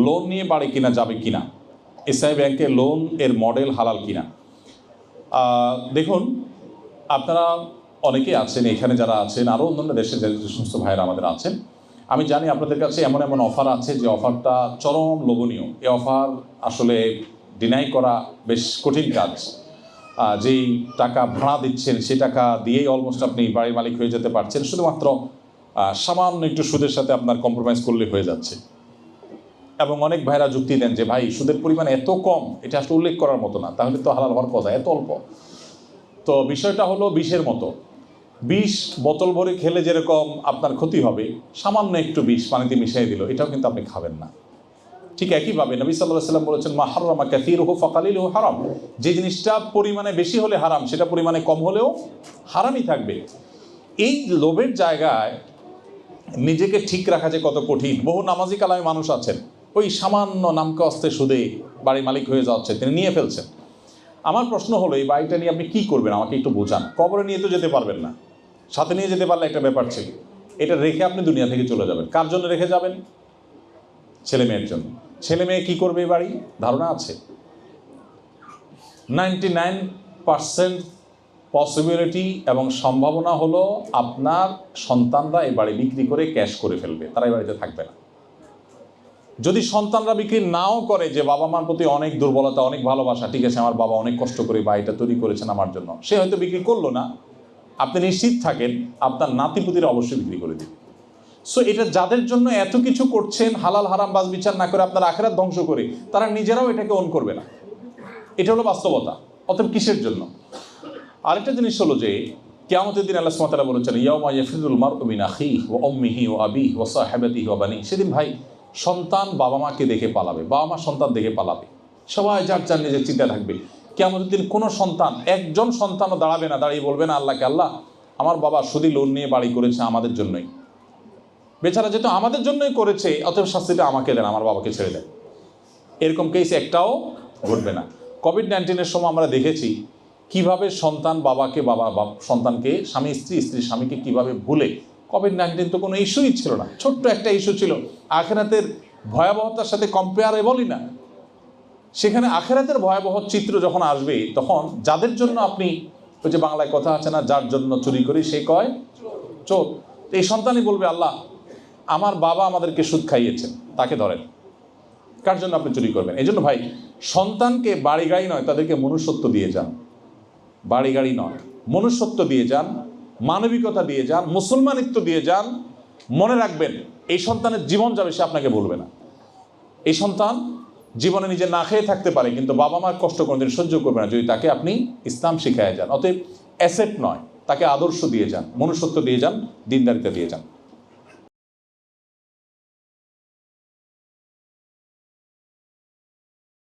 Loan নিয়ে বাড়ি কিনা যাবে কিনা, ইসলামী ব্যাংকে লোন এর মডেল হালাল কিনা। দেখুন, আপনারা অনেকেই আছেন, এখানে যারা আছেন, আরও অন্যান্য দেশে যে সমস্ত ভাইয়েরা আমাদের আছেন, আমি জানি আপনাদের কাছে এমন এমন অফার আছে যে অফারটা চরম লোভনীয়। এই অফার আসলে ডিনাই করা বেশ কঠিন কাজ। যেই টাকা ভাড়া দিচ্ছেন সেই টাকা দিয়েই অলমোস্ট আপনি বাড়ির মালিক হয়ে যেতে পারছেন, শুধুমাত্র সামান্য একটু সুদের সাথে আপনার কম্প্রোমাইজ করলে হয়ে যাচ্ছে। এবং অনেক ভাইরা যুক্তি দেন যে ভাই সুদের পরিমাণ এত কম, এটা আসলে উল্লেখ করার মতো না, তাহলে তো হালাল হওয়ার কথা, এত অল্প। তো বিষয়টা হলো বিষের মতো। বিষ বোতল ভরে খেলে যেরকম আপনার ক্ষতি হবে, সামান্য একটু বিষ পানিতে মিশিয়ে দিল, এটাও কিন্তু আপনি খাবেন না। ঠিক একইভাবে নবী সাল্লাল্লাহু আলাইহি ওয়াসাল্লাম বলেছেন, মা হাররামা কাসীরুহু ফাকালিলুহু হারাম। যে জিনিসটা পরিমাণে বেশি হলে হারাম, সেটা পরিমাণে কম হলেও হারামই থাকবে। এই লোভের জায়গায় নিজেকে ঠিক রাখা যে কত কঠিন। বহু নামাজি কালামী মানুষ আছেন, ওই সামান্য নামকে অস্তে সুদে বাড়ির মালিক হয়ে যাচ্ছে, তিনি নিয়ে ফেলছেন। আমার প্রশ্ন হলো, এই বাড়িটা নিয়ে আপনি কী করবেন আমাকে একটু বোঝান। কবরে নিয়ে তো যেতে পারবেন না, সাথে নিয়ে যেতে পারলে একটা ব্যাপার ছিল। এটা রেখে আপনি দুনিয়া থেকে চলে যাবেন, কার জন্য রেখে যাবেন? ছেলে মেয়ের জন্য। ছেলে মেয়ে কী করবে এই বাড়ি? ধারণা আছে? 99% পসিবিলিটি এবং সম্ভাবনা হলো আপনার সন্তানরা এই বাড়ি বিক্রি করে ক্যাশ করে ফেলবে, তারা এই বাড়িতে থাকবে না। যদি সন্তানরা বিক্রি নাও করে, যে বাবা মার প্রতি অনেক দুর্বলতা, অনেক ভালোবাসা, ঠিক আছে আমার বাবা অনেক কষ্ট করে বাড়িটা তৈরি করেছেন আমার জন্য, সে হয়তো বিক্রি করলো না, আপনি নিশ্চিত থাকেন আপনার নাতিপুতিরা অবশ্যই বিক্রি করে দেবে। সো এটা যাদের জন্য এত কিছু করছেন, হালাল হারাম বাজ বিচার না করে আপনার আখিরাত ধ্বংস করে, তারা নিজেরাও এটাকে অন করবে না। এটা হলো বাস্তবতা। অতএব কিসের জন্য? আরেকটা জিনিস হলো যে কিয়ামতের দিন আল্লাহ সুবহানাহু ওয়া তাআলা বলেছেন, ইয়াউমা ইয়াফিরুল মারউ মিন আখিহি ওয়া উম্মিহি ওয়া আবিহি ওয়া সাহিবাতিহি ওয়া বানিহি। সেদিন ভাই সন্তান বাবা মাকে দেখে পালাবে, বাবা মা সন্তান দেখে পালাবে, সবাই যার যার নিজের চিন্তা থাকবে। কিয়ামতের দিন কোনো সন্তান, একজন সন্তানও দাঁড়াবে না, দাঁড়িয়ে বলবে না আল্লাহকে, আল্লাহ আমার বাবা সুদি লোন নিয়ে বাড়ি করেছে আমাদের জন্যই, বেচারা যেহেতু আমাদের জন্যই করেছে, অতএব শাস্তিটা আমাকে দেন, আমার বাবাকে ছেড়ে দেন। এরকম কেস একটাও ঘটবে না। কোভিড-19 সময় আমরা দেখেছি কিভাবে সন্তান বাবাকে, বাবা সন্তানকে, স্বামী স্ত্রী, স্ত্রী স্বামীকে কিভাবে ভুলে। কোভিড-19 তো কোনো ইস্যুই ছিল না, ছোট্ট একটা ইস্যু ছিল। আখিরাতের ভয়াবহতার সাথে কম্পেয়ারেবলই না। সেখানে আখিরাতের ভয়াবহ চিত্র যখন আসবে, তখন যাদের জন্য আপনি, ওই যে বাংলায় কথা আছে না, যার জন্য চুরি করি সে কয় চোর। এই সন্তানই বলবে, আল্লাহ আমার বাবা আমাদেরকে সুদ খাইয়েছেন, তাকে ধরেন। কার জন্য আপনি চুরি করবেন? এই জন্য ভাই সন্তানকে বাড়ি গাড়ি নয়, তাদেরকে মনুষ্যত্ব দিয়ে যান। বাড়ি গাড়ি নয়, মনুষ্যত্ব দিয়ে যান, মানবিকতা দিয়ে যান, মুসলমানিত্ব দিয়ে যান। মনে রাখবেন, এই সন্তানের জীবন যাবে, সে আপনাকে বলবে না। এই সন্তান জীবনে নিজে না খেয়ে থাকতে পারে, কিন্তু বাবা মার কষ্ট কোনোদিন সহ্য করবে না যদি তাকে আপনি ইসলাম শিখায় যান। অতএব অ্যাসেট নয়, তাকে আদর্শ দিয়ে যান, মনুষ্যত্ব দিয়ে যান, দিনদারিতা দিয়ে যান।